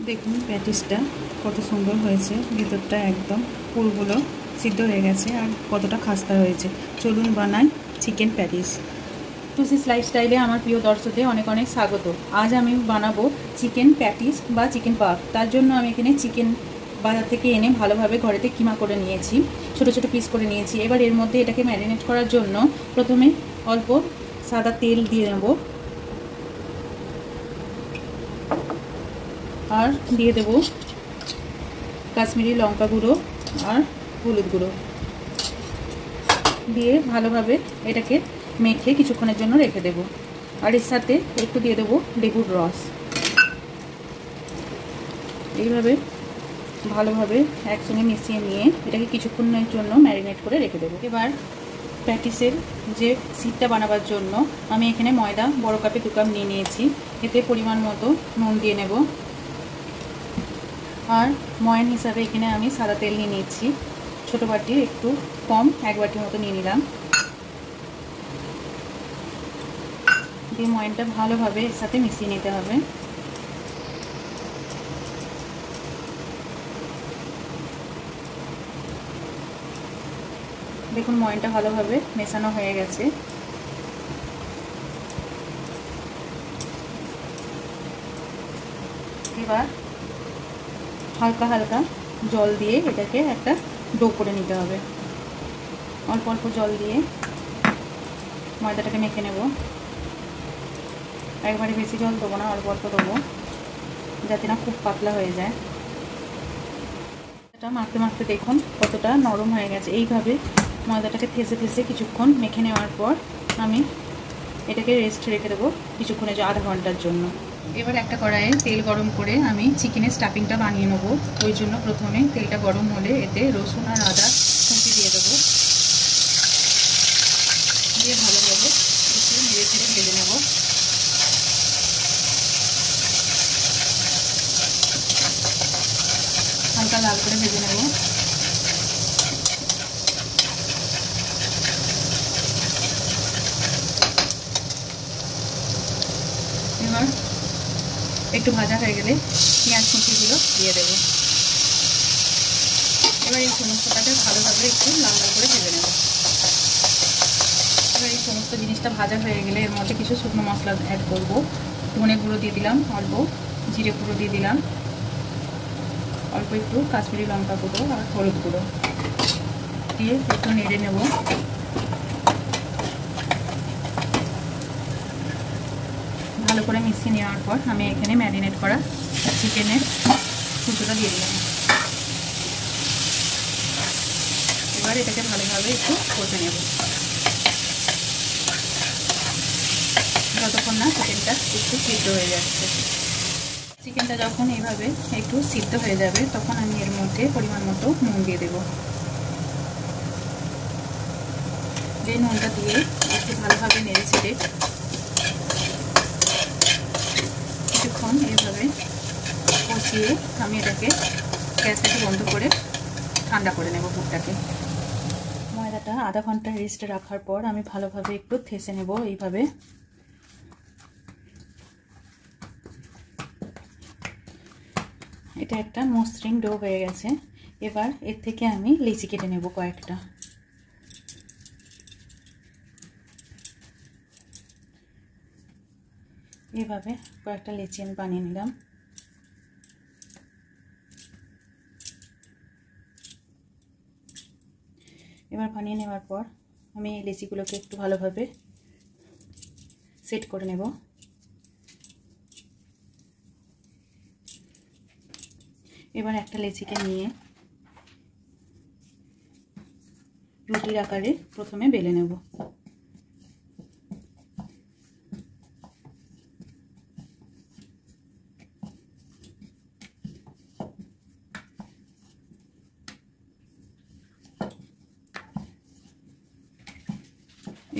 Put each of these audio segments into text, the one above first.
দেখুন প্যাটিসটা কত সুন্দর হয়েছে, ভিতরটা একদম পুরোগুলো সিদ্ধ হয়ে গেছে আর কতটা খাস্তা হয়েছে। চলুন বানাই চিকেন প্যাটিস। টুসিস লাইফস্টাইলে আমার প্রিয় দর্শকদের অনেক অনেক স্বাগত। আজ আমি বানাবো চিকেন প্যাটিস বা চিকেন পাফ। তার জন্য আমি এখানে চিকেন বাজার থেকে এনে ভালোভাবে ঘরেতে কিমা করে নিয়েছি, ছোট ছোট পিস করে নিয়েছি। এবার এর মধ্যে এটাকে ম্যারিনেট করার জন্য প্রথমে অল্প সাদা তেল দিয়ে নেব আর দিয়ে দেব কাশ্মীরি লঙ্কা গুঁড়ো আর হলুদ গুঁড়ো দিয়ে ভালোভাবে এটাকে মেখে কিছুক্ষণের জন্য রেখে দেব। আর এর সাথে একটু দিয়ে দেবো লেবুর রস। এইভাবে ভালোভাবে একসঙ্গে মিশিয়ে নিয়ে এটাকে কিছুক্ষণের জন্য ম্যারিনেট করে রেখে দেবো। এবার প্যাটিসের যে সিটটা বানাবার জন্য আমি এখানে ময়দা বড় কাপে 2 কাপ নিয়ে নিয়েছি। এতে পরিমাণ মতো নুন দিয়ে নেব আর ময়ান হিসাবে এখানে আমি সাদা তেল নিয়ে নিয়েছি, ছোটো বাটির একটু কম 1 বাটির মতো নিয়ে নিলাম। দিয়ে ময়ানটা ভালোভাবে এর সাথে মিশিয়ে নিতে হবে। দেখুন ময়ানটা ভালোভাবে মেশানো হয়ে গেছে। এবার হালকা হালকা জল দিয়ে এটাকে একটা ডো করে নিতে হবে। অল্প অল্প জল দিয়ে ময়দাটাকে মেখে নেব। একবারে বেশি জল দেবো না, অল্প অল্প দেবো যাতে না খুব পাতলা হয়ে যায়। এটা মাখতে মাখতে দেখুন কতটা নরম হয়ে গেছে। এইভাবে ময়দাটাকে থেসে থেসে কিছুক্ষণ মেখে নেওয়ার পর আমি এটাকে রেস্ট রেখে দেবো কিছুক্ষণের জন্য, আধা ঘন্টার জন্য। এবার একটা কড়াইয়ে তেল গরম করে আমি চিকেনের স্টাফিংটা বানিয়ে নেবো। ওই জন্য প্রথমে তেলটা গরম হলে এতে রসুন আর আদা কুচি দিয়ে দেবো, দিয়ে ভালোভাবে একটু নেড়ে চেড়ে ভেজে নেব। হালকা লাল করে ভেজে নেব। এবার একটু ভাজা হয়ে গেলে পেঁয়াজ কুচিগুলো দিয়ে দেব। এবার এই সমস্তটাকে ভালোভাবে একটু লাল লাল করে ভেজে নেব। এবার এই সমস্ত জিনিসটা ভাজা হয়ে গেলে এর মধ্যে কিছু শুকনো মশলা অ্যাড করব। ধনে গুঁড়ো দিয়ে দিলাম অল্প, জিরে গুঁড়ো দিয়ে দিলাম অল্প, একটু কাশ্মীরি লঙ্কা গুঁড়ো আর হলুদ গুঁড়ো দিয়ে একটু নেড়ে নেব। ভালো করে মিশিয়ে নেওয়ার পর আমি এখানে ম্যারিনেট করা চিকেনের কুচোটা দিয়ে দিলাম। এবার এটাকে ভালোভাবে একটু কষে নেব যতক্ষণ না চিকেনটা একটু সিদ্ধ হয়ে যাচ্ছে। চিকেনটা যখন এইভাবে একটু সিদ্ধ হয়ে যাবে তখন আমি এর মধ্যে পরিমাণ মতো নুন দিয়ে দেব। যে নুনটা দিয়ে একটু ভালোভাবে নেড়ে চেড়ে কিছুক্ষণ এইভাবে কষিয়ে আমি এটাকে গ্যাসটাকে বন্ধ করে ঠান্ডা করে নেব পুরটাকে। ময়দাটা আধা ঘন্টা রেস্টে রাখার পর আমি ভালোভাবে একটু থেসে নেব। এইভাবে এটা একটা মসৃণ ডো হয়ে গেছে। এবার এর থেকে আমি লিচি কেটে নেব কয়েকটা। এভাবে কয়েকটা লিচি আমি বানিয়ে নিলাম। এবার বানিয়ে নেওয়ার পর আমি এই লিচিগুলোকে একটু ভালোভাবে সেট করে নেব। এবার একটা লিচিকে নিয়ে রুটির আকারে প্রথমে বেলে নেব।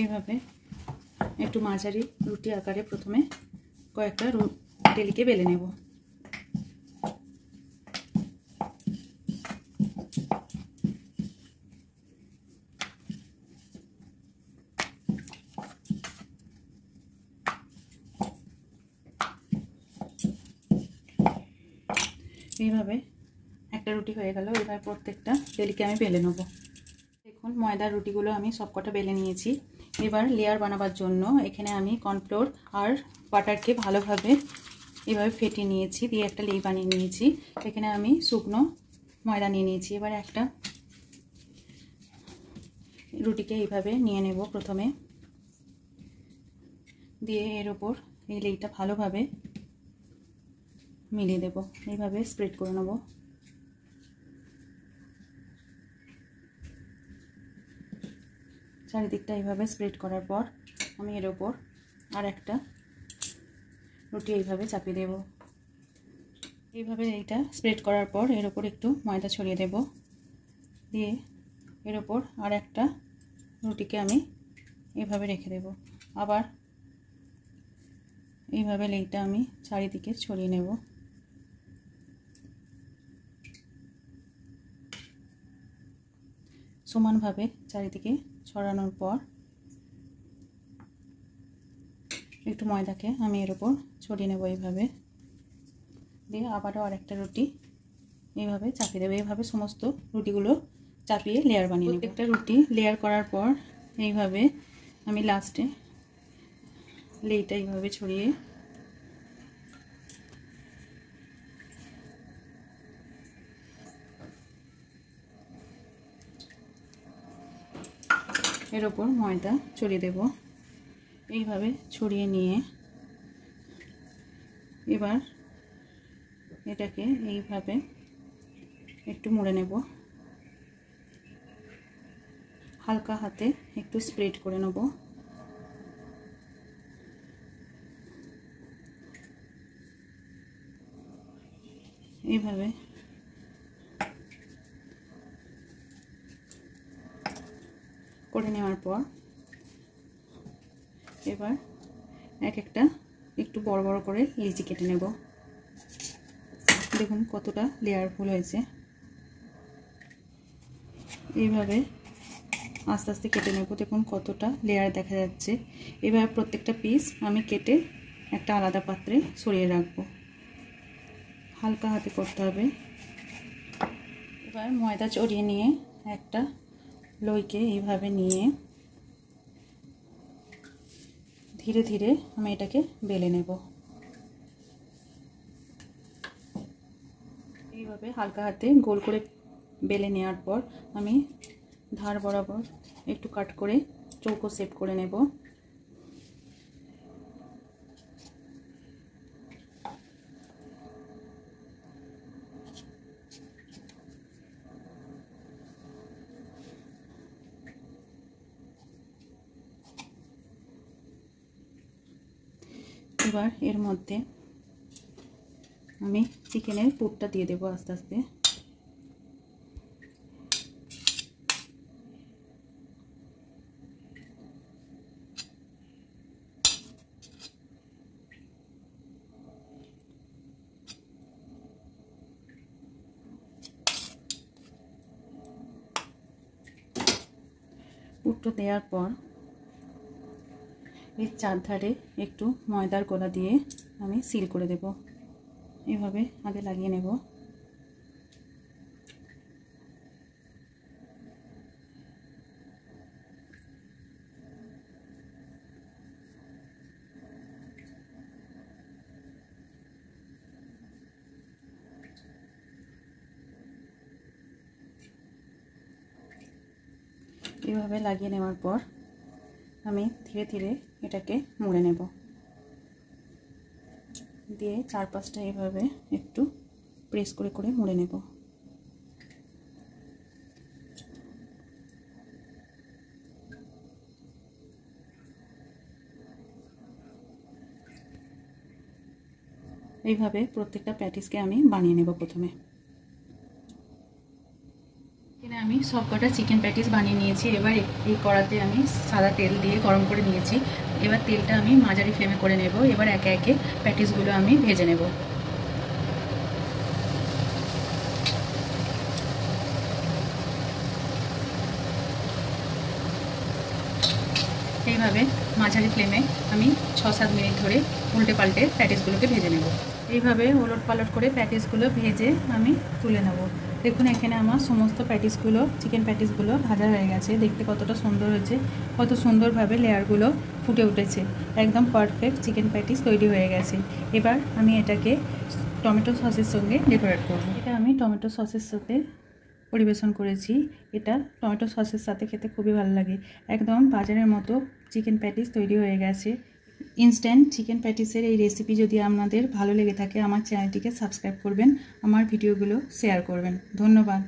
এইভাবে একটু মাঝারি রুটি আকারে প্রথমে কয়েকটা রুটিকে বেলে নেব। এইভাবে একটা রুটি হয়ে গেল। এবার প্রত্যেকটা ডেলিকে আমি বেলে নেব। দেখুন ময়দার রুটিগুলো আমি সবকটা বেলে নিয়েছি। এবার লেয়ার বানাবার জন্য এখানে আমি কর্নফ্লোর আর বাটারকে ভালোভাবে এভাবে ফেটিয়ে নিয়েছি, দিয়ে একটা লেই বানিয়ে নিয়েছি। এখানে আমি শুকনো ময়দা নিয়ে নিয়েছি। এবার একটা রুটিকে এইভাবে নিয়ে নেব প্রথমে, দিয়ে এর ওপর এই লেইটা ভালোভাবে মিলিয়ে দেব। এইভাবে স্প্রেড করে নেব। চারিদিকটা এইভাবে স্প্রেড করার পর আমি এর ওপর আর একটা রুটি এইভাবে চাপিয়ে দেব। এইভাবে এইটা স্প্রেড করার পর এর ওপর একটু ময়দা ছড়িয়ে দেব, দিয়ে এর ওপর আর একটা রুটিকে আমি এইভাবে রেখে দেব। আবার এইভাবে লেইটা আমি চারিদিকে ছড়িয়ে নেব। সমানভাবে চারিদিকে ছড়ানোর পর একটু ময়দাকে আমি এর ওপর ছড়িয়ে নেব এইভাবে, দিয়ে আবারও আরেকটা রুটি এইভাবে চাপিয়ে দেবো। এইভাবে সমস্ত রুটিগুলো চাপিয়ে লেয়ার বানিয়ে নেব। একটা রুটি লেয়ার করার পর এইভাবে আমি লাস্টে লেইটা এইভাবে ছড়িয়ে এর ওপর ময়দা ছড়িয়ে দেব। এইভাবে ছড়িয়ে নিয়ে এবার এটাকে এইভাবে একটু মুড়ে নেব, হালকা হাতে একটু স্প্রেড করে নেব। এইভাবে করে নেওয়ার পর এবার এক একটা একটু বড় বড় করে লিচি কেটে নেব। দেখুন কতটা লেয়ারফুল হয়েছে। এইভাবে আস্তে আস্তে কেটে নেব। দেখুন কতটা লেয়ার দেখা যাচ্ছে। এবার প্রত্যেকটা পিস আমি কেটে একটা আলাদা পাত্রে সরিয়ে রাখবো। হালকা হাতে করতে হবে। এবার ময়দা চড়িয়ে নিয়ে একটা লইকে এইভাবে নিয়ে ধীরে ধীরে আমি এটাকে বেলে নেব। এইভাবে হালকা হাতে গোল করে বেলে নেওয়ার পর আমি ধার বরাবর একটু কাট করে চৌকো শেপ করে নেব। এবার এর মধ্যে আমি চিকেনের পুরটা দিয়ে দেবো আস্তে আস্তে। পুরটা দেওয়ার পর এর চারধারে একটু ময়দার গোলা দিয়ে আমি সিল করে দেব। এভাবে আগে লাগিয়ে নেব। এভাবে লাগিয়ে নেওয়ার পর আমি ধীরে ধীরে এটাকে মুড়ে নেব, দিয়ে চারপাশটা এভাবে একটু প্রেস করে করে মুড়ে নেব। এইভাবে প্রত্যেকটা প্যাটিসকে আমি বানিয়ে নেব। প্রথমে এখানে আমি সবকটা চিকেন প্যাটিস বানিয়ে নিয়েছি। এবার এই কড়াতে আমি সাদা তেল দিয়ে গরম করে নিয়েছি। এবার তেলটা আমি মাঝারি ফ্লেমে করে নেব। এবার একে একে প্যাটিসগুলো আমি ভেজে নেব। এইভাবে মাঝারি ফ্লেমে আমি 6-7 মিনিট ধরে উল্টে পাল্টে প্যাটিসগুলোকে ভেজে নেব। এইভাবে ওলট পালট করে প্যাটিসগুলো ভেজে আমি তুলে নেব। দেখুন এখানে আমার সমস্ত প্যাটিসগুলো, চিকেন প্যাটিসগুলো ভাজা হয়ে গেছে। দেখতে কতটা সুন্দর হয়েছে, কত সুন্দরভাবে লেয়ারগুলো ফুটে উঠেছে। একদম পারফেক্ট চিকেন প্যাটিস তৈরি হয়ে গেছে। এবার আমি এটাকে টমেটো সসের সঙ্গে ডেকোরেট করব। এটা আমি টমেটো সসের সাথে পরিবেশন করেছি। এটা টমেটো সসের সাথে খেতে খুবই ভালো লাগে। একদম বাজারের মতো চিকেন প্যাটিস তৈরি হয়ে গেছে। ইনস্ট্যান্ট চিকেন প্যাটিসের এই রেসিপি যদি আপনাদের ভালো লেগে থাকে, আমার চ্যানেলটিকে সাবস্ক্রাইব করবেন, আমার ভিডিওগুলো শেয়ার করবেন। ধন্যবাদ।